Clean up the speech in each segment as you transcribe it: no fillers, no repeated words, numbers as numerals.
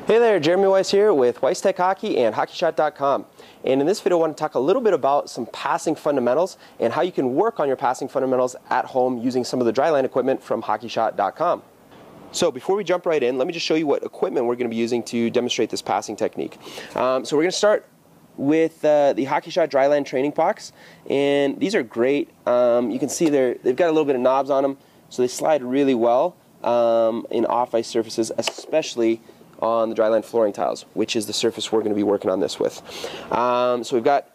Hey there, Jeremy Weiss here with Weiss Tech Hockey and HockeyShot.com. And in this video I want to talk a little bit about some passing fundamentals and how you can work on your passing fundamentals at home using some of the dryland equipment from HockeyShot.com. So before we jump right in, let me just show you what equipment we're going to be using to demonstrate this passing technique. So we're going to start with the HockeyShot Dryland training pucks, and these are great. You can see they've got a little bit of knobs on them, so they slide really well in off-ice surfaces, especially on the dryland flooring tiles, which is the surface we're going to be working on this with. So we've got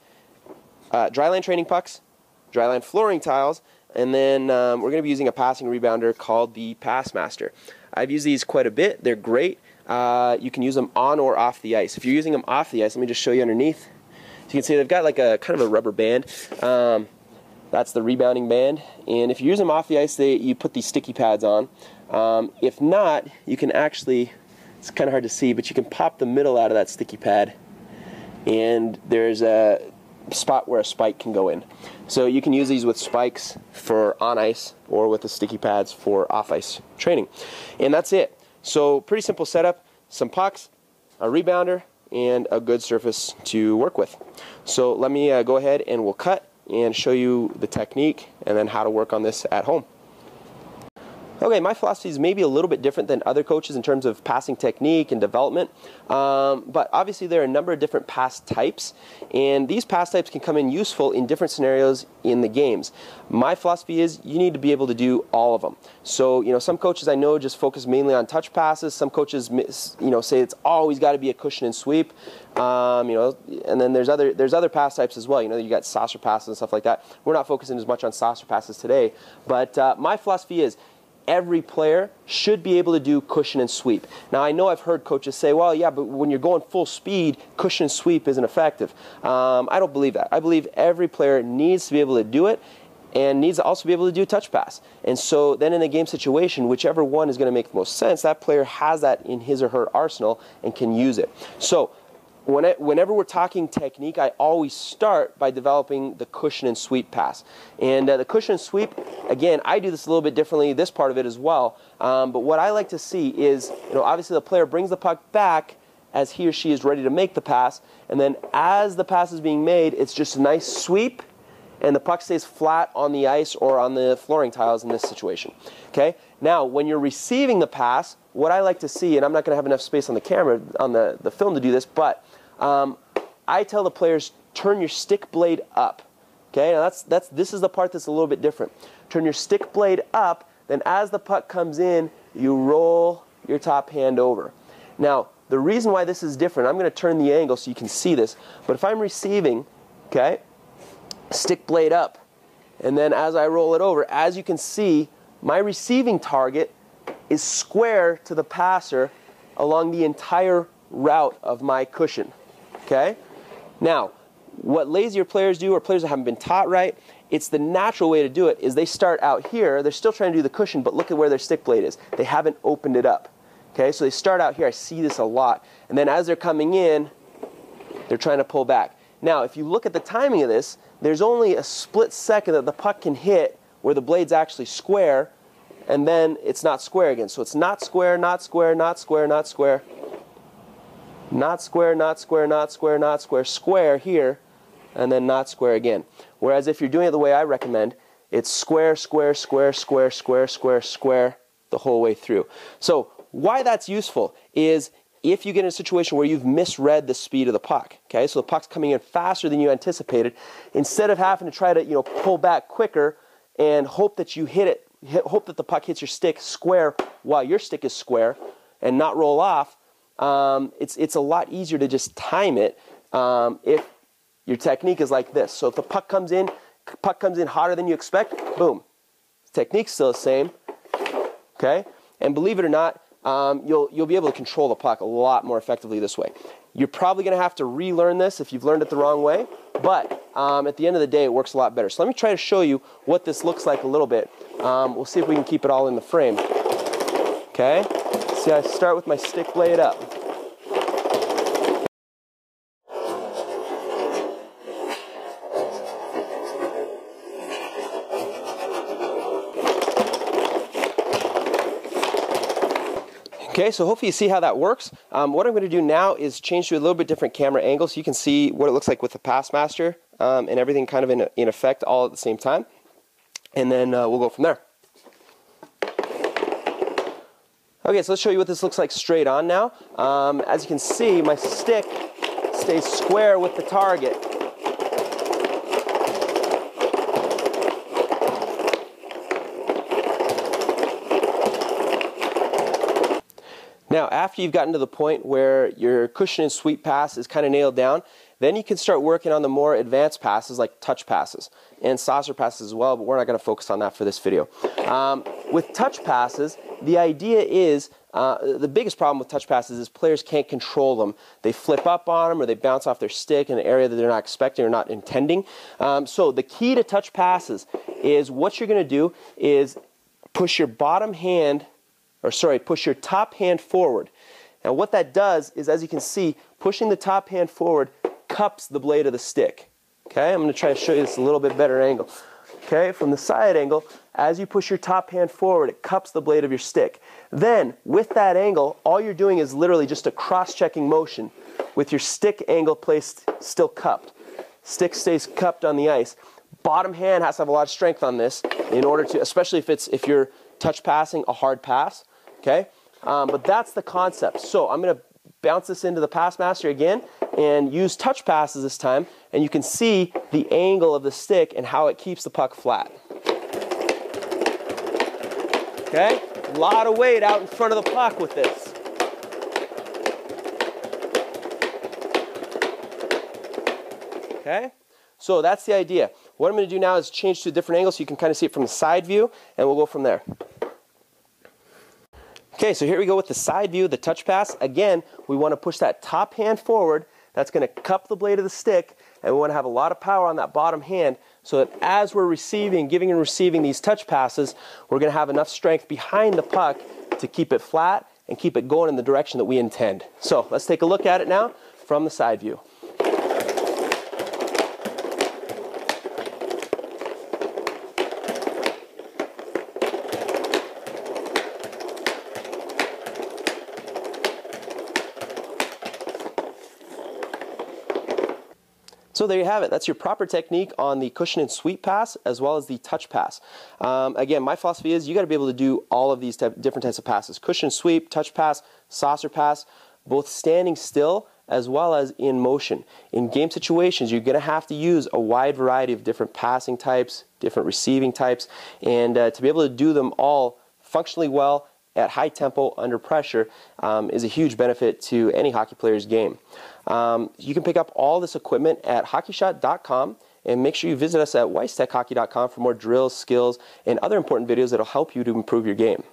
dryland training pucks, dryland flooring tiles, and then we're going to be using a passing rebounder called the Passmaster. I've used these quite a bit. They're great. You can use them on or off the ice. If you're using them off the ice, let me just show you underneath. So you can see they've got like a kind of a rubber band. That's the rebounding band. And if you use them off the ice, you put these sticky pads on. If not, you can actually, it's kind of hard to see, but you can pop the middle out of that sticky pad, and there's a spot where a spike can go in. So you can use these with spikes for on ice or with the sticky pads for off ice training. And that's it. So pretty simple setup, some pucks, a rebounder, and a good surface to work with. So let me go ahead and we'll cut and show you the technique and then how to work on this at home. Okay, my philosophy is maybe a little bit different than other coaches in terms of passing technique and development, but obviously there are a number of different pass types, and these pass types can come in useful in different scenarios in the games. My philosophy is you need to be able to do all of them. So, some coaches I know just focus mainly on touch passes. Some coaches, say it's always got to be a cushion and sweep. And then there's other pass types as well. You got saucer passes and stuff like that. We're not focusing as much on saucer passes today, but my philosophy is every player should be able to do cushion and sweep. Now, I know I've heard coaches say, well, yeah, but when you're going full speed, cushion and sweep isn't effective. I don't believe that. I believe every player needs to be able to do it and needs to also be able to do a touch pass. And so then in a game situation, whichever one is going to make the most sense, that player has that in his or her arsenal and can use it. So whenever we're talking technique, I always start by developing the cushion and sweep pass. And the cushion and sweep, again, I do this a little bit differently, this part of it as well. But what I like to see is, obviously the player brings the puck back as he or she is ready to make the pass. And then as the pass is being made, it's just a nice sweep, and the puck stays flat on the ice or on the flooring tiles in this situation. Okay? Now, when you're receiving the pass, what I like to see, and I'm not going to have enough space on the camera, on the film to do this, but I tell the players, turn your stick blade up. Okay, now this is the part that's a little bit different. Turn your stick blade up, then as the puck comes in, you roll your top hand over. Now, the reason why this is different, I'm going to turn the angle so you can see this, but if I'm receiving, okay, stick blade up, and then as I roll it over, as you can see, my receiving target is square to the passer along the entire route of my cushion. Okay? Now, what lazier players do, or players that haven't been taught right, it's the natural way to do it is they start out here, they're still trying to do the cushion, but look at where their stick blade is. They haven't opened it up. Okay? So they start out here, I see this a lot, and then as they're coming in, they're trying to pull back. Now, if you look at the timing of this, there's only a split second that the puck can hit where the blade's actually square, and then it's not square again. So it's not square, not square, not square, not square. Not square, not square, not square, not square, square here, and then not square again. Whereas if you're doing it the way I recommend, it's square, square, square, square, square, square, square the whole way through. So why that's useful is if you get in a situation where you've misread the speed of the puck, okay, so the puck's coming in faster than you anticipated, instead of having to try to pull back quicker and hope that you hope that the puck hits your stick square while your stick is square and not roll off, it's a lot easier to just time it if your technique is like this. So if the puck comes in hotter than you expect, boom, technique's still the same. Okay, and believe it or not, you'll be able to control the puck a lot more effectively this way. You're probably going to have to relearn this if you've learned it the wrong way, but at the end of the day, it works a lot better. So let me try to show you what this looks like a little bit. We'll see if we can keep it all in the frame. Okay. See, I start with my stick blade up. Okay, so hopefully you see how that works. What I'm going to do now is change to a little bit different camera angle so you can see what it looks like with the Passmaster and everything kind of in effect all at the same time. And then we'll go from there. Okay, so let's show you what this looks like straight on now. As you can see, my stick stays square with the target. Now, after you've gotten to the point where your cushion and sweep pass is kind of nailed down, then you can start working on the more advanced passes like touch passes and saucer passes as well, but we're not going to focus on that for this video. With touch passes, the idea is, the biggest problem with touch passes is players can't control them. They flip up on them or they bounce off their stick in an area that they're not expecting or not intending. So the key to touch passes is what you're going to do is push your push your top hand forward. Now what that does is, as you can see, pushing the top hand forward cups the blade of the stick. Okay, I'm going to try to show you this a little bit better angle. Okay, from the side angle, as you push your top hand forward, it cups the blade of your stick. Then, with that angle, all you're doing is literally just a cross-checking motion with your stick angle placed still cupped. Stick stays cupped on the ice. Bottom hand has to have a lot of strength on this in order to, especially if you're touch passing a hard pass. Okay, but that's the concept. So I'm going to bounce this into the Passmaster again and use touch passes this time, and you can see the angle of the stick and how it keeps the puck flat. Okay, a lot of weight out in front of the puck with this. Okay, so that's the idea. What I'm going to do now is change to a different angle so you can kind of see it from the side view, and we'll go from there. Okay, so here we go with the side view, the touch pass. Again, we want to push that top hand forward. That's going to cup the blade of the stick, and we want to have a lot of power on that bottom hand so that as we're giving and receiving these touch passes, we're going to have enough strength behind the puck to keep it flat and keep it going in the direction that we intend. So let's take a look at it now from the side view. So there you have it. That's your proper technique on the cushion and sweep pass as well as the touch pass. Again, my philosophy is you got to be able to do all of these different types of passes. Cushion sweep, touch pass, saucer pass, both standing still as well as in motion. In game situations, you're going to have to use a wide variety of different passing types, different receiving types, and to be able to do them all functionally well at high tempo under pressure is a huge benefit to any hockey player's game. You can pick up all this equipment at HockeyShot.com, and make sure you visit us at WeissTechHockey.com for more drills, skills, and other important videos that will help you to improve your game.